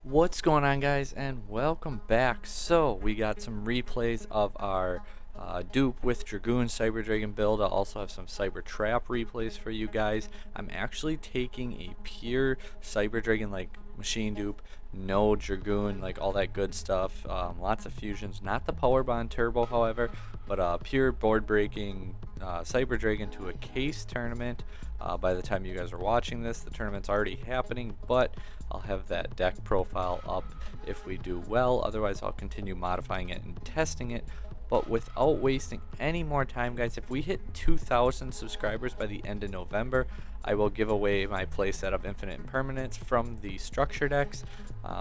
What's going on, guys, and welcome back. So we got some replays of our dupe with Dragoon Cyber Dragon build. I'll also have some Cyber Trap replays for you guys. I'm actually taking a pure Cyber Dragon like machine dupe, no Dragoon, like all that good stuff, lots of fusions, not the Power Bond Turbo however, but pure board breaking Cyber Dragon to a case tournament. By the time you guys are watching this, the tournament's already happening, but I'll have that deck profile up if we do well. Otherwise, I'll continue modifying it and testing it. But without wasting any more time, guys, if we hit 2,000 subscribers by the end of November, I will give away my playset of Infinite Impermanence from the structure decks.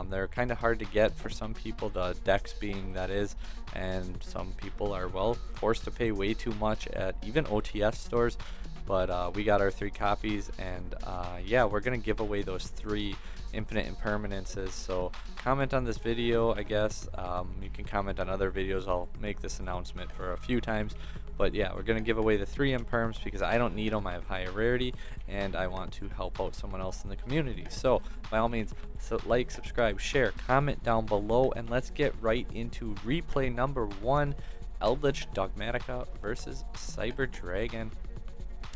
They're kind of hard to get for some people, the decks being that is, and some people are, well, forced to pay way too much at even OTS stores. But we got our 3 copies, and yeah, we're gonna give away those 3 infinite impermanences. So comment on this video, I guess. You can comment on other videos. I'll make this announcement for a few times, but yeah, we're gonna give away the 3 imperms because I don't need them. I have higher rarity and I want to help out someone else in the community. So by all means, like, subscribe, share, comment down below, and let's get right into replay number 1, Eldritch Dogmatica versus Cyber Dragon.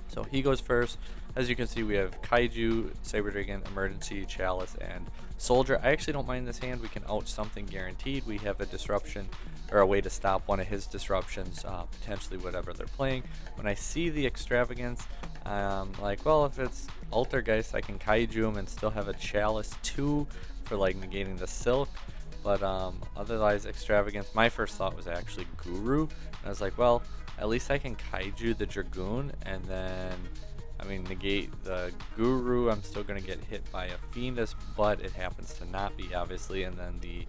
So he goes first. As you can see, we have Kaiju, Cyber Dragon, Emergency, Chalice, and Soldier. I actually don't mind this hand. We can ouch something guaranteed. We have a disruption, or a way to stop one of his disruptions, potentially whatever they're playing. When I see the Extravagance, like, well, if it's Altergeist, I can Kaiju him and still have a Chalice 2 for like negating the Silk. But otherwise, Extravagance, my first thought was actually Guru. And I was like, well, at least I can Kaiju the Dragoon, and then, I mean, negate the Guru. I'm still going to get hit by a Fiendus, but it happens to not be, obviously. And then the,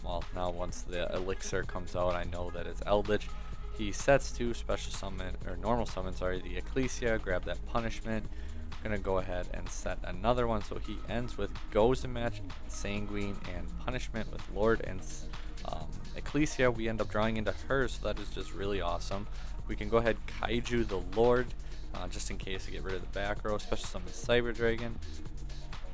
well, now once the Elixir comes out, I know that it's Eldritch. He sets to special summon, or normal summon, sorry, the Ecclesia, grab that punishment. Gonna go ahead and set another one, so he ends with Goes and Match, Sanguine, and Punishment with Lord and Ecclesia. We end up drawing into her, so that is just really awesome. We can go ahead Kaiju the Lord, just in case to get rid of the back row. Special summon Cyber Dragon.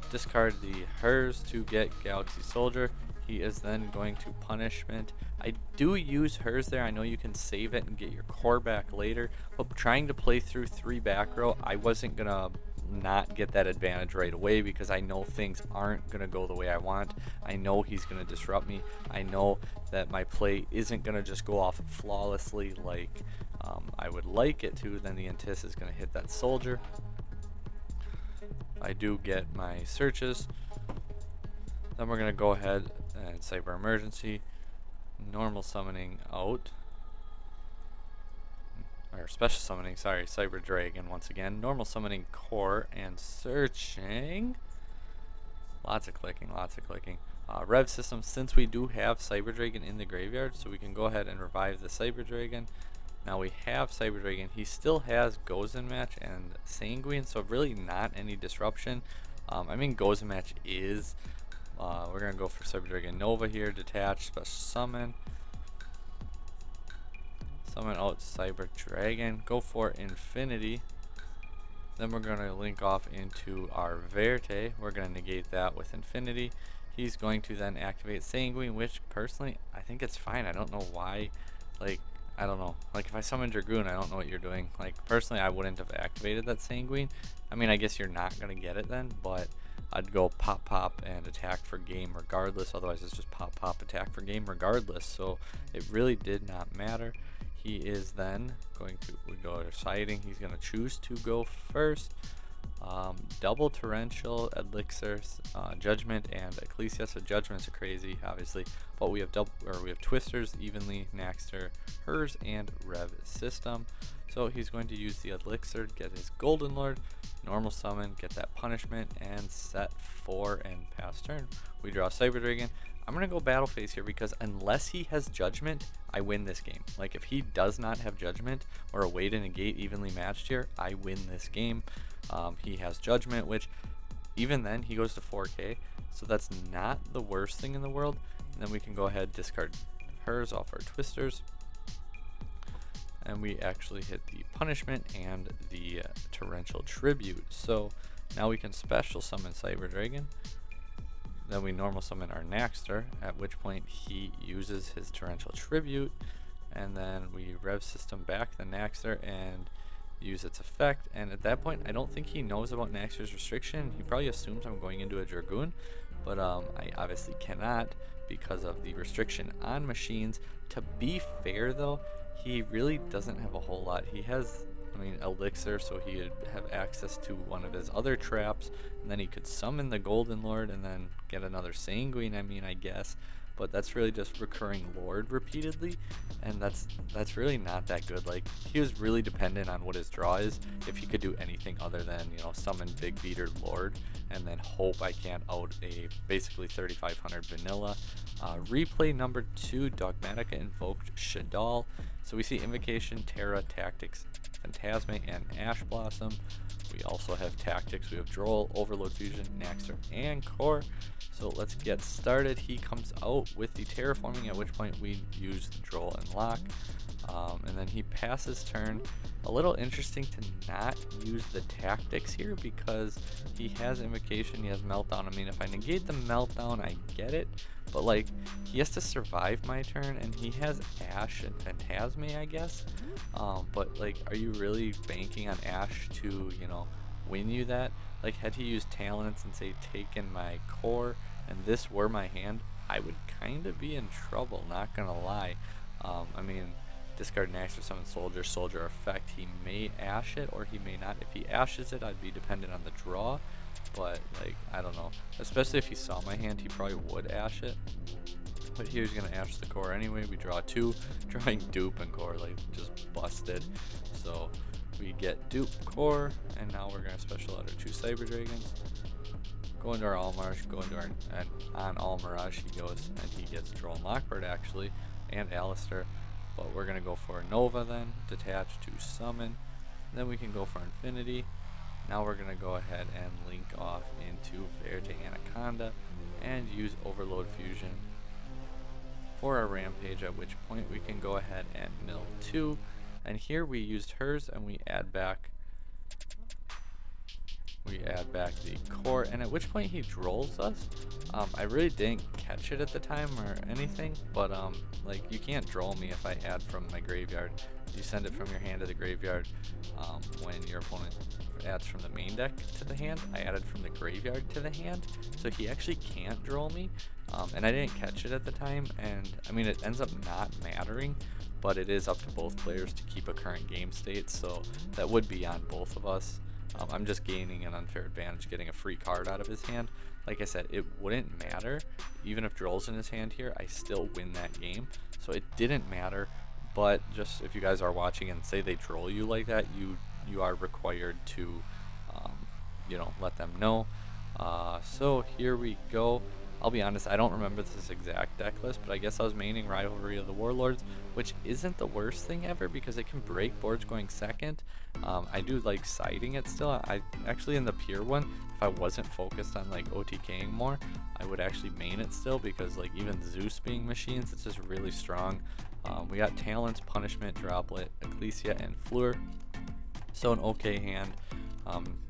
Discard the hers to get Galaxy Soldier. He is then going to Punishment. I do use hers there. I know you can save it and get your core back later, but trying to play through 3 back row, I wasn't gonna not get that advantage right away because I know things aren't gonna go the way I want. I know he's gonna disrupt me. I know that my play isn't gonna just go off flawlessly like I would like it to. Then the Antis is gonna hit that Soldier. I do get my searches. Then we're gonna go ahead and Cyber Emergency, normal summoning out, or special summoning, sorry, Cyber Dragon once again, normal summoning core and searching. Lots of clicking, lots of clicking. Rev system, since we do have Cyber Dragon in the graveyard, so we can go ahead and revive the Cyber Dragon. Now we have Cyber Dragon. He still has Goes and Match and Sanguine, so really not any disruption. I mean, Goes and Match is. We're going to go for Cyber Dragon Nova here, detach, special summon. Summon out Cyber Dragon, go for Infinity. Then we're going to link off into our Verte. We're going to negate that with Infinity. He's going to then activate Sanguine, which personally, I think it's fine. I don't know why, like, I don't know. Like, if I summon Dragoon, I don't know what you're doing. Like, personally, I wouldn't have activated that Sanguine. I mean, I guess you're not going to get it then, but I'd go pop pop and attack for game regardless. Otherwise it's just pop pop attack for game regardless. So it really did not matter. He is then going to, we go to siding. He's going to choose to go first. Double torrential elixir, judgment, and Ecclesia. So judgments are crazy, obviously, but we have we have twisters, evenly, Naxter, hers, and rev system. So he's going to use the elixir, get his golden lord, normal summon, get that punishment, and set 4 and pass turn. We draw Cyber Dragon. I'm gonna go battle phase here because unless he has judgment, I win this game. Like, if he does not have judgment or a way to negate evenly matched here, I win this game. He has judgment, which even then he goes to 4k, so that's not the worst thing in the world. And then we can go ahead, discard hers off our twisters, and we actually hit the punishment and the torrential tribute. So now we can special summon Cyber Dragon, Then we normal summon our Naxter, at which point he uses his Torrential Tribute, and then we rev system back the Naxter and use its effect. And at that point, I don't think he knows about Naxter's restriction. He probably assumes I'm going into a Dragoon, but I obviously cannot because of the restriction on machines. To be fair though, he really doesn't have a whole lot. He has, I mean, Elixir, so he would have access to one of his other traps, and then he could summon the Golden Lord and then get another Sanguine, I mean, I guess. But that's really just recurring Lord repeatedly, and that's really not that good. Like, he was really dependent on what his draw is. If he could do anything other than, you know, summon Big Beater Lord and then hope I can't out a basically 3500 vanilla. Replay number 2, Dogmatica invoked Shadal. So we see Invocation, Terra, Tactics, Phantasme, and Ash Blossom. We also have Tactics, we have Droll, Overload Fusion, Naxter, and Core. So let's get started. He comes out with the Terraforming, at which point we use Droll and Lock. And then he passes turn. A little interesting to not use the Tactics here because he has Invocation, he has Meltdown. I mean, if I negate the Meltdown, I get it. But like, he has to survive my turn, and he has Ash and Phantasme, I guess. But like, are you really banking on Ash to, you know, win you that? Like, had he used Talents and say taken my Core, and this were my hand, I would kind of be in trouble, not gonna lie. I mean, discard Naxter, summon Soldier, Soldier effect. He may Ash it or he may not. If he Ashes it, I'd be dependent on the draw. But like, I don't know. Especially if he saw my hand, he probably would Ash it. But here's gonna Ash the Core anyway. We draw 2, drawing Dupe and Core, like, just busted. So we get Dupe, Core, and now we're gonna special out our 2 Cyber Dragons. Go into our Almirage, go into our, and on Almirage he goes, and he gets Droll and Lockbird actually, and Alistair. But we're gonna go for Nova then, detach to summon. Then we can go for Infinity. Now we're gonna go ahead and link off into Verte Anaconda and use Overload Fusion for our Rampage, at which point we can go ahead and mill 2. And here we used hers and we add back the Core, and at which point he drolls us. I really didn't catch it at the time or anything, but like, you can't droll me if I add from my graveyard. You send it from your hand to the graveyard. When your opponent adds from the main deck to the hand, I added from the graveyard to the hand, so he actually can't droll me. And I didn't catch it at the time, and I mean, it ends up not mattering, but it is up to both players to keep a current game state, so that would be on both of us. I'm just gaining an unfair advantage getting a free card out of his hand. Like I said, it wouldn't matter. Even if Droll's in his hand here, I still win that game. So it didn't matter, but just if you guys are watching and say they Droll you like that, you are required to, you know, let them know. So here we go. I'll be honest, I don't remember this exact deck list, but I guess I was maining Rivalry of the Warlords, which isn't the worst thing ever because it can break boards going second. I do like siding it still. I actually, in the pure one, if I wasn't focused on like OTKing more, I would actually main it still because like even Zeus being machines, it's just really strong. We got Talents, Punishment, Droplet, Ecclesia, and Fleur. So an okay hand.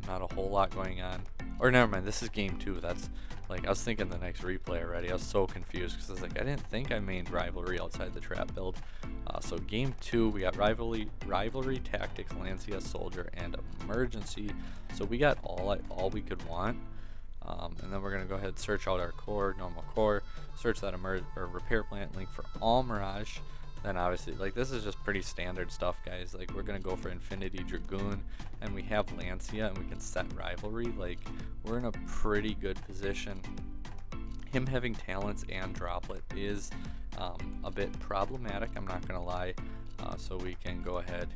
Not a whole lot going on. Or never mind, this is game 2. That's like, I was thinking the next replay already. I was so confused because I was like, I didn't think I mained Rivalry outside the trap build. So game 2, we got Rivalry, Tactics, Lancia, Soldier, and Emergency. So we got all we could want. And then we're gonna go ahead and search out our Core, normal Core, search that Repair Plant, link for Almirage. Then obviously, like, this is just pretty standard stuff, guys. Like, we're gonna go for Infinity Dragoon, and we have Lancia, and we can set Rivalry. Like, we're in a pretty good position. Him having Talents and Droplet is a bit problematic, I'm not gonna lie. So we can go ahead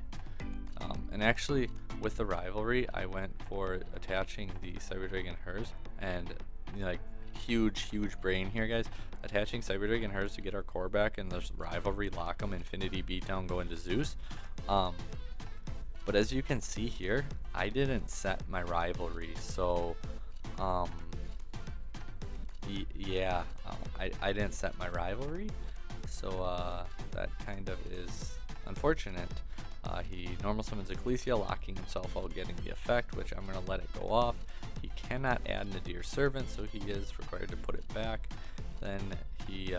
and actually, with the Rivalry, I went for attaching the Cyber Dragon hers, and you know, like, huge brain here, guys. Attaching Cyber Dragon hers to get our Core back, and there's Rivalry, lock 'em, Infinity Beatdown, go into Zeus. But as you can see here, I didn't set my Rivalry, so yeah, I didn't set my Rivalry, so that kind of is unfortunate. He normal summons Ecclesia, locking himself out, getting the effect, which I'm going to let it go off. He cannot add Nadir's Servant, so he is required to put it back. Then he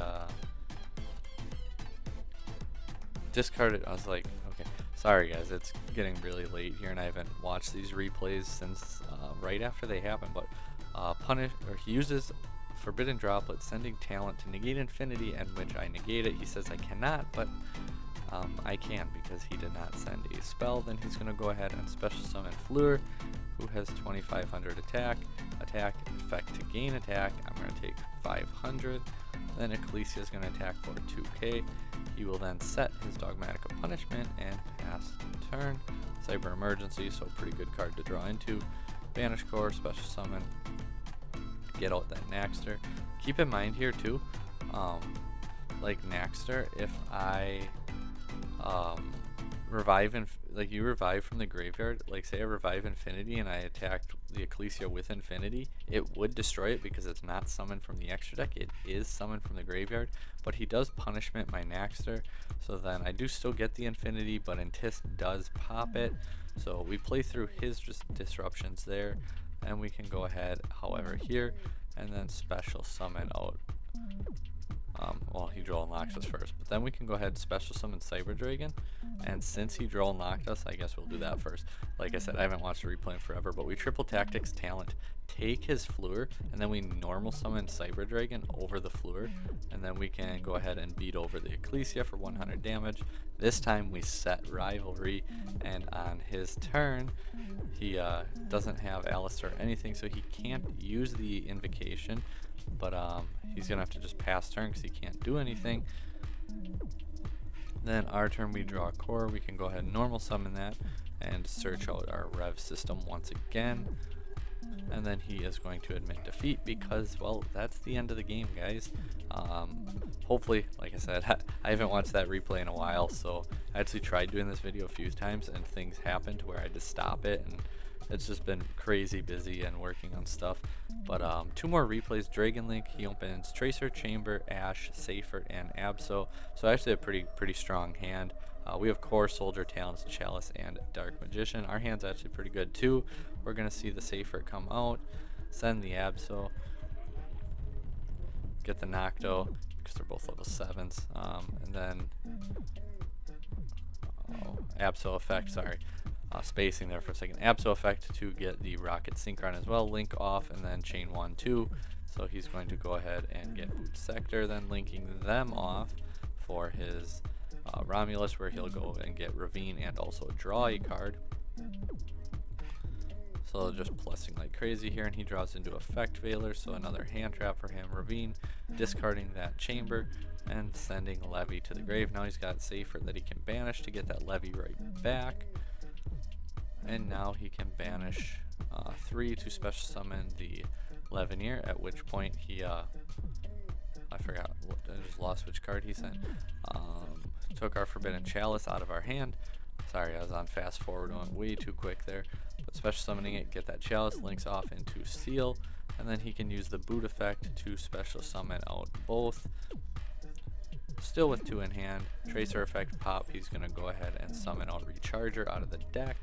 discarded. I was like, okay, sorry guys, it's getting really late here and I haven't watched these replays since right after they happened, but he uses Forbidden Droplet, sending talent to negate Infinity, and which I negate it. He says I cannot, but I can because he did not send a spell. Then he's going to go ahead and special summon Fleur, who has 2500 attack, effect to gain attack. I'm going to take 500. Then Ecclesia is going to attack for 2k. He will then set his Dogmatic of Punishment and pass turn. Cyber Emergency, so pretty good card to draw into. Banish Core, special summon, get out that Naxter. Keep in mind here too, like Naxter, if I revive you revive from the graveyard, like say I revive Infinity and I attacked the Ecclesia with Infinity, it would destroy it because it's not summoned from the extra deck, it is summoned from the graveyard. But he does punishment my Naxter, so then I do still get the Infinity, but Intis does pop it. So we play through his disruptions there, and we can go ahead however here and then special summon out well, he draw unlocked us first, but then we can go ahead and special summon Cyber Dragon. And since he draw unlocked us, I guess we'll do that first. Like I said, I haven't watched the replay in forever, but we triple tactics talent, take his Fleur, and then we normal summon Cyber Dragon over the Fleur, and then we can go ahead and beat over the Ecclesia for 100 damage. This time we set Rivalry, and on his turn, he doesn't have Alistair or anything, so he can't use the Invocation, but he's gonna have to just pass turn because he can't do anything. Then our turn we draw a core. We can go ahead and normal summon that and search out our rev system once again, and then he is going to admit defeat because, well, that's the end of the game, guys. Hopefully, like I said, I haven't watched that replay in a while, so I actually tried doing this video a few times and things happened to where I had to stop it, and it's just been crazy busy and working on stuff. But two more replays. Dragon Link, he opens Tracer, Chamber, Ash, Seifert, and Absol. So actually a pretty strong hand. We have Core, Soldier, Talents, Chalice, and Dark Magician. Our hand's actually pretty good too. We're gonna see the Seifert come out, send the Absol, get the Nocto because they're both level 7s, and then Absol effect, sorry. Spacing there for a second. Absol effect to get the Rocket Synchron as well. Link off and then chain 1, 2. So he's going to go ahead and get Boot Sector, then linking them off for his Romulus, where he'll go and get Ravine and also draw a card. So just plussing like crazy here, and he draws into Effect Veiler, so another hand trap for him. Ravine, discarding that Chamber and sending Levy to the grave. Now he's got Safer that he can banish to get that Levy right back. And now he can banish 3 to special summon the Levineer, at which point he, I forgot, I just lost which card he sent. Took our Forbidden Chalice out of our hand. Sorry, I was on fast forward, went way too quick there. But special summoning it, get that Chalice, links off into Seal, and then he can use the Boot effect to special summon out both. Still with 2 in hand. Tracer effect pop, he's going to go ahead and summon out Recharger out of the deck.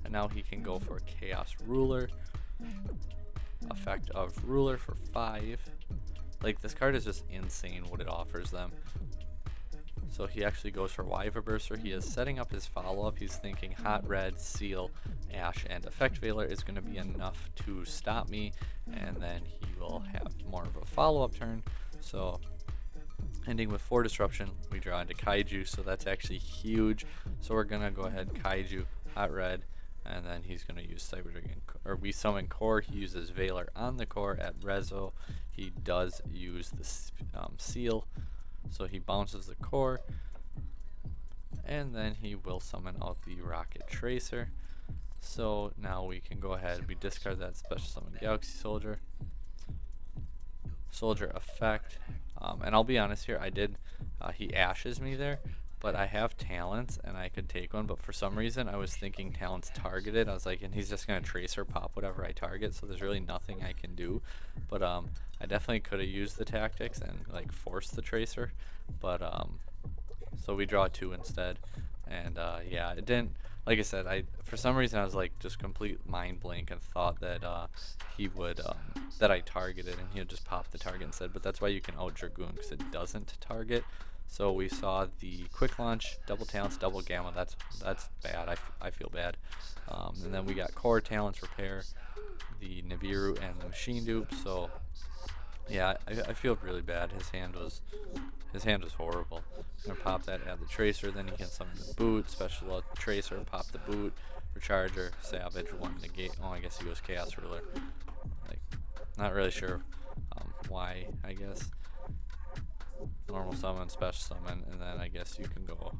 And now he can go for Chaos Ruler. Effect of Ruler for 5. Like, this card is just insane what it offers them. So he actually goes for Wyver Burster. He is setting up his follow-up. He's thinking Hot Red, Seal, Ash, and Effect Veiler is going to be enough to stop me. And then he will have more of a follow-up turn. So ending with 4 Disruption, we draw into Kaiju, so that's actually huge. So we're going to go ahead Kaiju, Hot Red, and then he's going to use Cyber Dragon, or we summon Core. He uses Veiler on the Core at Rezo. He does use the Seal, so he bounces the Core, and then he will summon out the Rocket Tracer. So now we can go ahead, we discard that special summon Galaxy Soldier. Soldier effect, and I'll be honest here, I did, he ashes me there, but I have talents and I could take one, but for some reason I was thinking talents targeted. I was like, and he's just going to tracer pop whatever I target, so there's really nothing I can do. But I definitely could have used the tactics and like forced the tracer, but so we draw 2 instead. And yeah, it didn't like I said, I for some reason I was like just complete mind blank and thought that he would that I targeted and he would just pop the target instead. But that's why you can out Dragoon, because it doesn't target. So we saw the quick launch, double talents, double gamma. That's bad. I feel bad. And then we got core talents, repair, the Nibiru, and the machine dupe. So yeah, I feel really bad. His hand was horrible. I'm gonna pop that, add the tracer, then he can summon the boot, special out the tracer, pop the boot, recharger, savage, one negate. Oh, I guess he goes chaos ruler. Like, not really sure why. I guess normal summon, special summon, and then I guess you can go.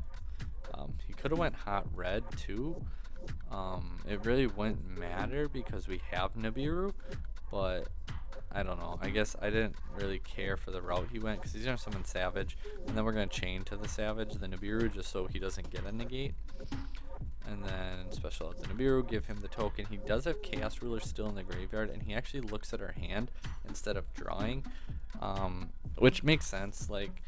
He could have went hot red too. It really wouldn't matter because we have Nibiru, but I don't know. I guess I didn't really care for the route he went because he's gonna summon Savage, and then we're gonna chain to the Savage the Nibiru just so he doesn't get a negate. And then special out the Nibiru, give him the token. He does have Chaos Ruler still in the graveyard, and he actually looks at our hand instead of drawing, which makes sense. Like,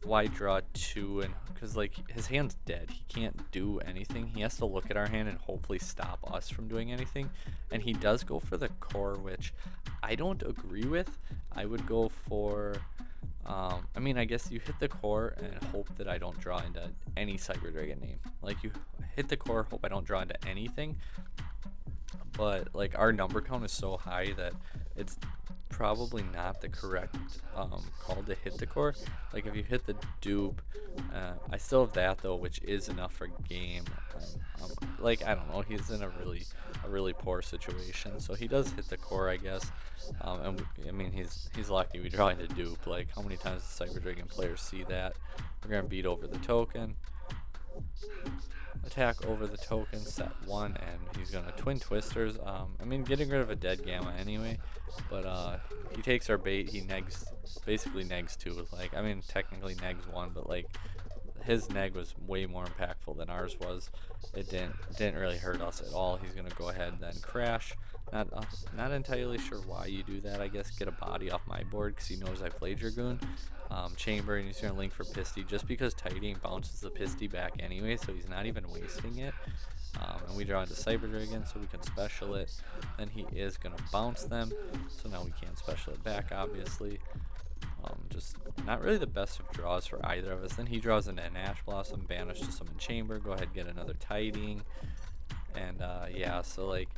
why draw two? And because like his hand's dead, he can't do anything. He has to look at our hand and hopefully stop us from doing anything. And he does go for the core, which I don't agree with. I would go for. I mean, I guess you hit the core and hope that I don't draw into any Cyber Dragon name. Like, you hit the core, hope I don't draw into anything. But, like, our number count is so high that it's probably not the correct call to hit the core. Like, if you hit the dupe, I still have that, though, which is enough for game. Like, I don't know, he's in a really poor situation. So he does hit the core, I guess. And I mean, he's lucky we draw into dupe. Like, how many times do Cyber Dragon players see that? We're gonna beat over the token, attack over the token, set one, and he's gonna twin twisters. I mean, getting rid of a dead gamma anyway, but he takes our bait. He basically negs two. Like, I mean, technically negs one, but like his neg was way more impactful than ours was. It didn't really hurt us at all. He's gonna go ahead and then crash. Not entirely sure why you do that. I guess get a body off my board because he knows I played Dragoon. Chamber, and he's gonna link for Pisty just because Tidying bounces the Pisty back anyway, so he's not even wasting it. And we draw into Cyber Dragon, so we can special it. Then he is gonna bounce them, so now we can't special it back, obviously. Just not really the best of draws for either of us. Then he draws into an Ash Blossom, banish to summon Chamber, go ahead and get another Tidying. And yeah, so like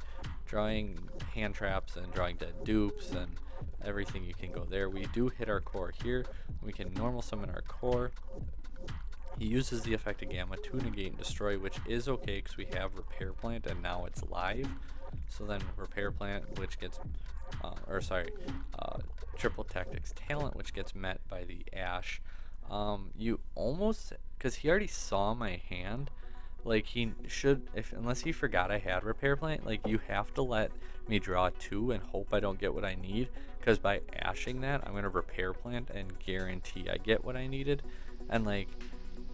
drawing hand traps and drawing dead dupes and everything, you can go there. We do hit our core here. We can normal summon our core. He uses the effect of Gamma to negate and destroy, which is okay because we have Repair Plant and now it's live. So then Repair Plant, which gets, Triple Tactics Talent, which gets met by the Ash. You almost, because he already saw my hand, like he should, unless he forgot I had Repair Plant, like you have to let me draw two and hope I don't get what I need, because by ashing that, I'm going to Repair Plant and guarantee I get what I needed. And like,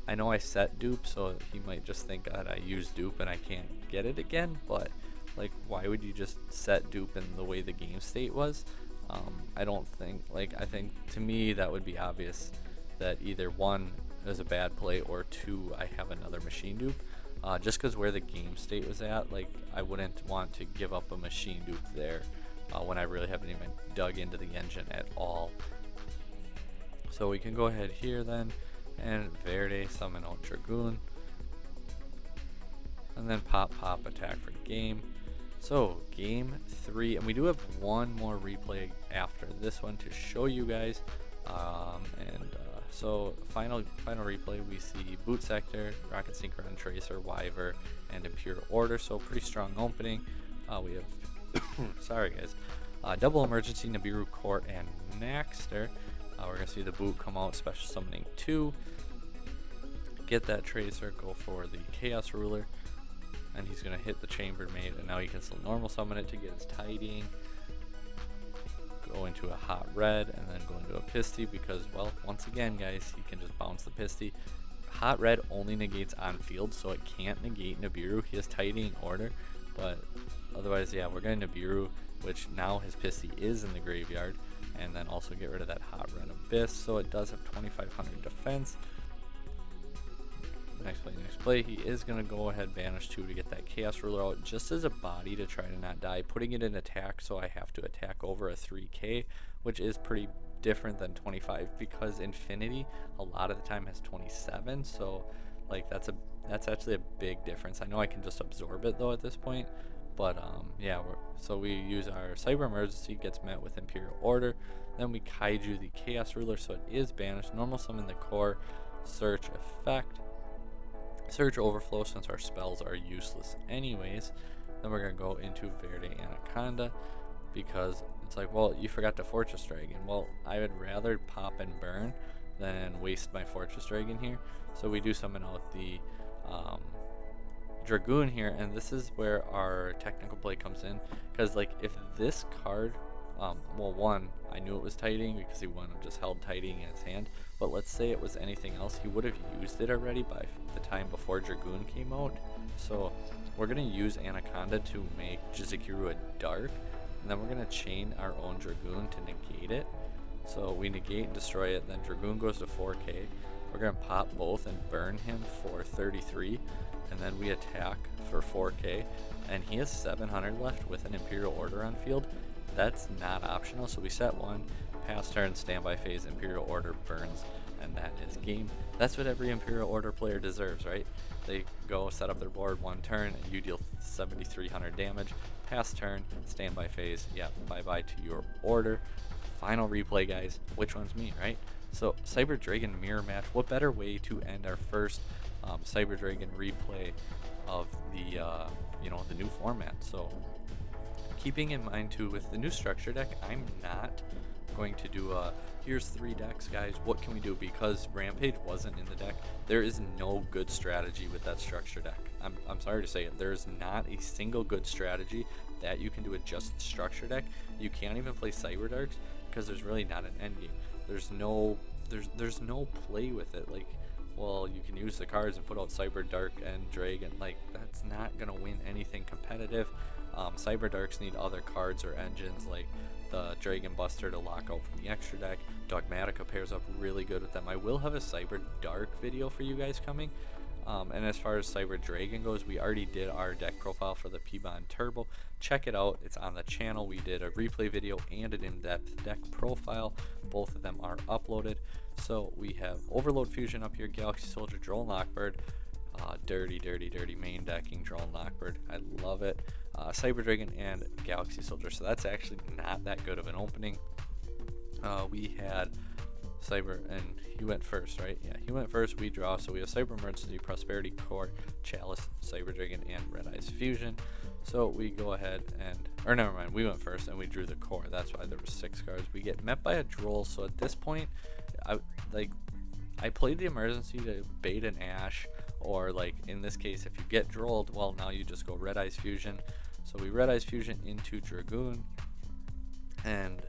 I know I set dupe, so he might just think that I used dupe and I can't get it again, but like, why would you just set dupe in the way the game state was? I don't think, like, I think to me that would be obvious that either one is a bad play or two, I have another machine dupe. Just because where the game state was at, like, I wouldn't want to give up a machine dupe there when I really haven't even dug into the engine at all. So we can go ahead here then and Verde summon out Dragoon, and then pop attack for game. So game 3, and we do have one more replay after this one to show you guys. So final replay, we see Boot Sector, Rocket Synchron, Tracer, Wyver, and Impure Order. So pretty strong opening. We have sorry guys, double emergency Nibiru, Court, and Naxter. We're gonna see the boot come out, special summoning 2. Get that Tracer, go for the Chaos Ruler, and he's gonna hit the Chamber Mate, and now he can still normal summon it to get his Tidying. Go into a hot red and then go into a Pisty because, well, once again guys, he can just bounce the Pisty. Hot red only negates on field, so it can't negate Nibiru. He has Tidying Order, but otherwise, yeah, we're going to Nibiru, which now his Pisty is in the graveyard, and then also get rid of that hot red Abyss, so it does have 2500 defense. next play. He is going to go ahead, banish 2 to get that Chaos Ruler out just as a body to try to not die, putting it in attack, so I have to attack over a 3k, which is pretty different than 25 because Infinity a lot of the time has 27, so like that's actually a big difference. I know I can just absorb it though at this point, but yeah, so we use our Cyber Emergency, gets met with Imperial Order, then we Kaiju the Chaos Ruler, so it is banished, normal summon the core, search effect, search overflow since our spells are useless anyways. Then we're gonna go into Verde Anaconda because it's like, well, you forgot the Fortress Dragon. Well, I would rather pop and burn than waste my Fortress Dragon here. So we do summon out the Dragoon here, and this is where our technical play comes in, because like if this card, well, one, I knew it was Tiding because he wouldn't have just held Tiding in his hand, but let's say it was anything else, he would have used it already by the time before Dragoon came out. So we're going to use Anaconda to make Jizukiru a dark, and then we're going to chain our own Dragoon to negate it. So we negate and destroy it, then Dragoon goes to 4k. We're going to pop both and burn him for 33, and then we attack for 4k, and he has 700 left with an Imperial Order on field. That's not optional, so we set 1, pass turn, standby phase, Imperial Order burns, and that is game. That's what every Imperial Order player deserves, right? They go set up their board 1 turn, and you deal 7,300 damage, pass turn, standby phase, yeah, bye-bye to your order. Final replay, guys. Which one's me, right? So Cyber Dragon mirror match. What better way to end our first Cyber Dragon replay of the the new format? So keeping in mind too, with the new structure deck, I'm not going to do here's 3 decks, guys, what can we do? Because Rampage wasn't in the deck, there is no good strategy with that structure deck. I'm sorry to say it, there is not a single good strategy that you can do with just the structure deck. You can't even play Cyber Darks because there's really not an end game. There's no play with it. Like, well, you can use the cards and put out Cyber Dark and Dragon. Like, that's not gonna win anything competitive. Cyber Darks need other cards or engines like the Dragon Buster to lock out from the extra deck. Dogmatica pairs up really good with them. I will have a Cyber Dark video for you guys coming. And as far as Cyber Dragon goes, we already did our deck profile for the P-Bond Turbo. Check it out, it's on the channel. We did a replay video and an in-depth deck profile. Both of them are uploaded. So we have Overload Fusion up here, Galaxy Soldier, Droll Knockbird. Dirty main decking Droll Knockbird. I love it. Cyber Dragon and Galaxy Soldier. So that's actually not that good of an opening. We had Cyber, and he went first, right? Yeah, he went first. We draw, so we have Cyber Emergency, Prosperity Core, Chalice, Cyber Dragon, and Red Eyes Fusion. So we go ahead and, or never mind, we went first and we drew the core. That's why there were 6 cards. We get met by a Droll. So at this point, I played the Emergency to bait an Ash, or like in this case, if you get Drolled, well, now you just go Red Eyes Fusion. So we Red Eyes Fusion into Dragoon, and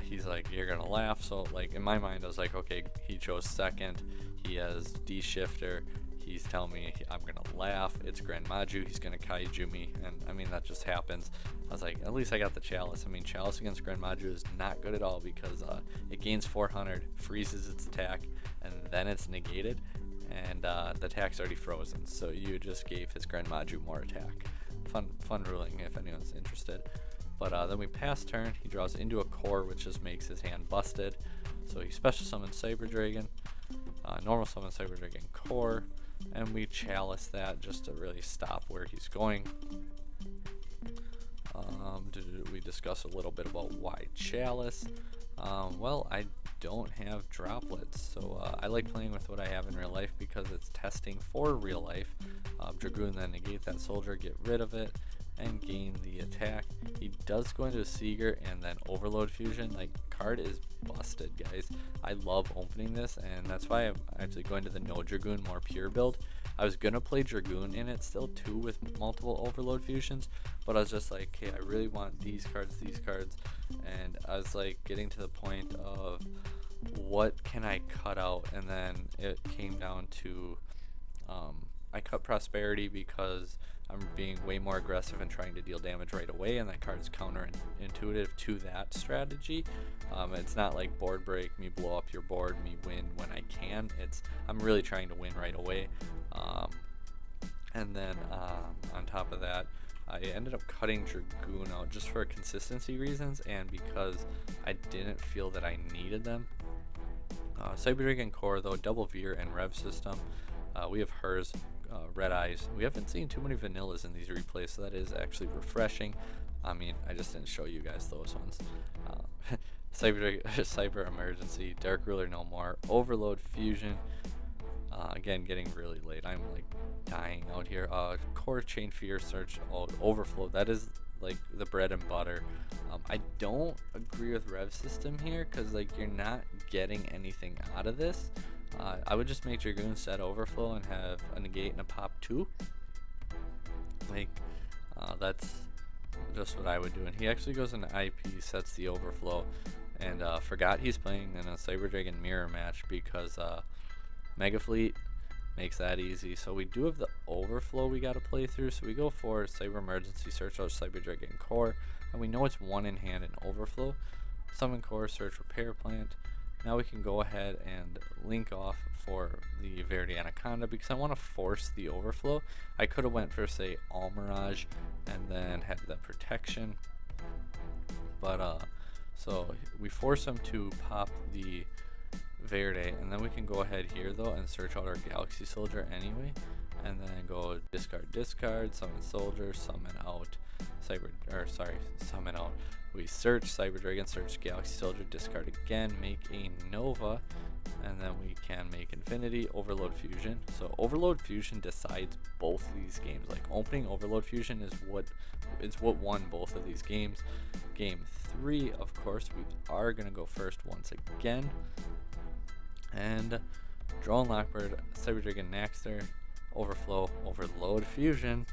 he's like, you're gonna laugh. So like in my mind, I was like, okay, he chose second, he has D-Shifter, he's telling me I'm gonna laugh, it's Grand Maju, he's gonna Kaiju me, and I mean that just happens. I was like, at least I got the Chalice. I mean, Chalice against Grand Maju is not good at all because it gains 400, freezes its attack, and then it's negated, and the attack's already frozen, so you just gave his Grand Maju more attack. Fun ruling if anyone's interested. But then we pass turn, he draws into a core, which just makes his hand busted. So he special summons Cyber Dragon, normal summon Cyber Dragon core, and we Chalice that just to really stop where he's going. We discuss a little bit about why Chalice. Well, I don't have droplets, so I like playing with what I have in real life because it's testing for real life. Dragoon then negate that soldier, get rid of it, and gain the attack. He does go into a Seeger and then Overload Fusion. Like, card is busted, guys. I love opening this, and that's why I'm actually going to the no Dragoon, more pure build. I was gonna play Dragoon in it still too with multiple Overload Fusions, but I was just like, hey, I really want these cards, and I was like getting to the point of what can I cut out, and then it came down to I cut Prosperity because I'm being way more aggressive and trying to deal damage right away, and that card is counterintuitive to that strategy. It's not like board break, me blow up your board, me win when I can. I'm really trying to win right away. And then on top of that, I ended up cutting Dragoon out just for consistency reasons and because I didn't feel that I needed them. Cyber Dragon Core though, double Veer and Rev system. We have hers, Red Eyes. We haven't seen too many vanillas in these replays, so that is actually refreshing. I mean, I just didn't show you guys those ones. Cyber Emergency, Dark Ruler No More, Overload Fusion. Again, getting really late. I'm like dying out here. Core Chain Fear Search, Overflow. That is like the bread and butter. I don't agree with Rev system here because like you're not getting anything out of this. I would just make Dragoon set Overflow and have a negate and a pop 2. Like that's just what I would do. And he actually goes into IP, sets the Overflow, and forgot he's playing in a Cyber Dragon mirror match because Mega Fleet makes that easy. So we do have the Overflow we got to play through. So we go for Cyber Emergency, search out Cyber Dragon Core, and we know it's one in hand and Overflow. Summon Core, search Repair Plant. Now we can go ahead and link off for the Verity Anaconda because I want to force the Overflow. I could have went for say All Mirage and then had the protection, but so we force him to pop the Verde, and then we can go ahead here though and search out our Galaxy Soldier anyway, and then go discard, summon Soldier, summon out summon out. We search Cyber Dragon, search Galaxy Soldier, discard again, make a Nova, and then we can make Infinity, Overload Fusion. So Overload Fusion decides both these games. Like opening Overload Fusion is what won both of these games. Game 3, of course, we are gonna go first once again. And Drone Lockbird, Cyber Dragon Naxter, Overflow, Overload Fusion,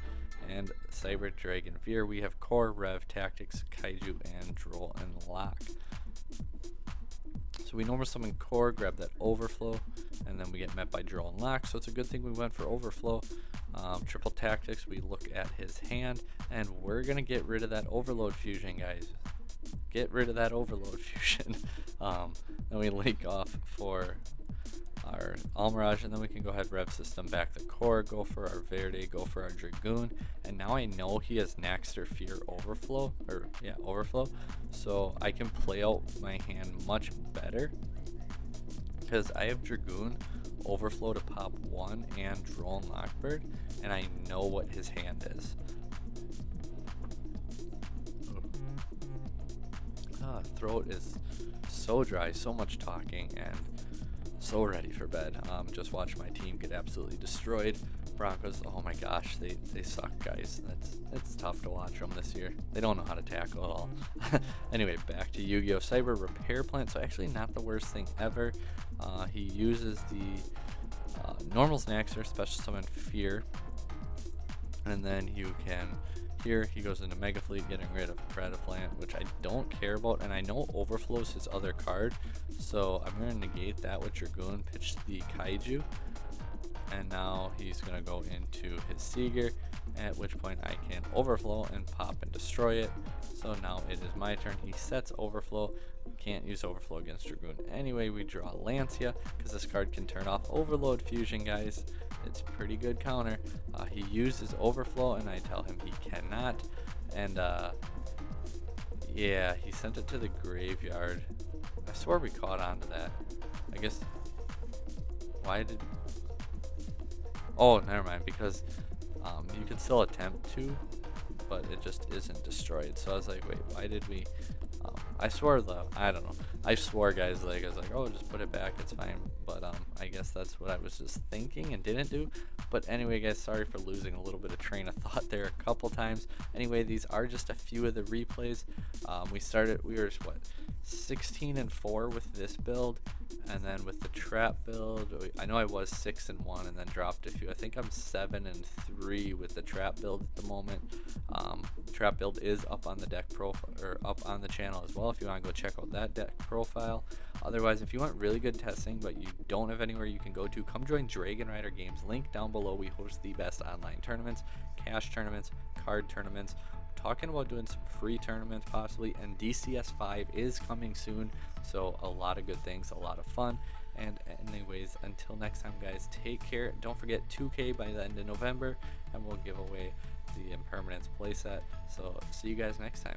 and Cyber Dragon Veer. We have Core, Rev, Tactics, Kaiju, and Droll and Lock. So we normal summon Core, grab that Overflow, and then we get met by Droll and Lock. So it's a good thing we went for Overflow. Triple Tactics, we look at his hand, and we're going to get rid of that Overload Fusion, guys. Get rid of that Overload Fusion. Then we link off for our All Mirage, and then we can go ahead Rev system back the Core, go for our Verde, go for our Dragoon, and now I know he has Naxter Fear Overflow, so I can play out my hand much better because I have Dragoon, Overflow to pop 1, and Drone Lockbird, and I know what his hand is. Throat is so dry, so much talking, and so ready for bed. Just watch my team get absolutely destroyed. Broncos, oh my gosh, they suck, guys. It's tough to watch them this year. They don't know how to tackle at all. Anyway, back to Yu-Gi-Oh! Cyber Repair Plant. So actually not the worst thing ever. He uses the Normals Naxter, Special Summon Fear, and then you can here he goes into Mega Fleet, getting rid of Predaplant, which I don't care about, and I know Overflows his other card, so I'm going to negate that with Dragoon, pitch the Kaiju, and now he's going to go into his Seeger, at which point I can Overflow and pop and destroy it. So now it is my turn. He sets Overflow. Can't use Overflow against Dragoon. Anyway, we draw Lancia because this card can turn off Overload Fusion, guys. It's pretty good counter. He uses Overflow and I tell him he cannot. And yeah, he sent it to the graveyard. I swear we caught on to that. I guess. Why did. Oh, never mind. Because you can still attempt to, but it just isn't destroyed. So I was like, wait, why did we? I swore though, I don't know. I swore, guys, like I was like, oh, just put it back, it's fine. But I guess that's what I was just thinking and didn't do. But anyway, guys, sorry for losing a little bit of train of thought there a couple times. Anyway, these are just a few of the replays. We were what, 16 and 4 with this build, and then with the trap build, I know I was 6 and 1 and then dropped a few. I think I'm 7 and 3 with the trap build at the moment. Trap build is up on the deck profile, or up on the channel as well, if you want to go check out that deck profile. Otherwise, if you want really good testing but you don't have anywhere you can go to, come join Dragon Rider Games. Link down below. We host the best online tournaments, cash tournaments, card tournaments. Talking about doing some free tournaments possibly, and DCS 5 is coming soon, so a lot of good things, a lot of fun. And anyways, until next time guys, take care. Don't forget 2K by the end of November, and we'll give away the Impermanence playset. So see you guys next time.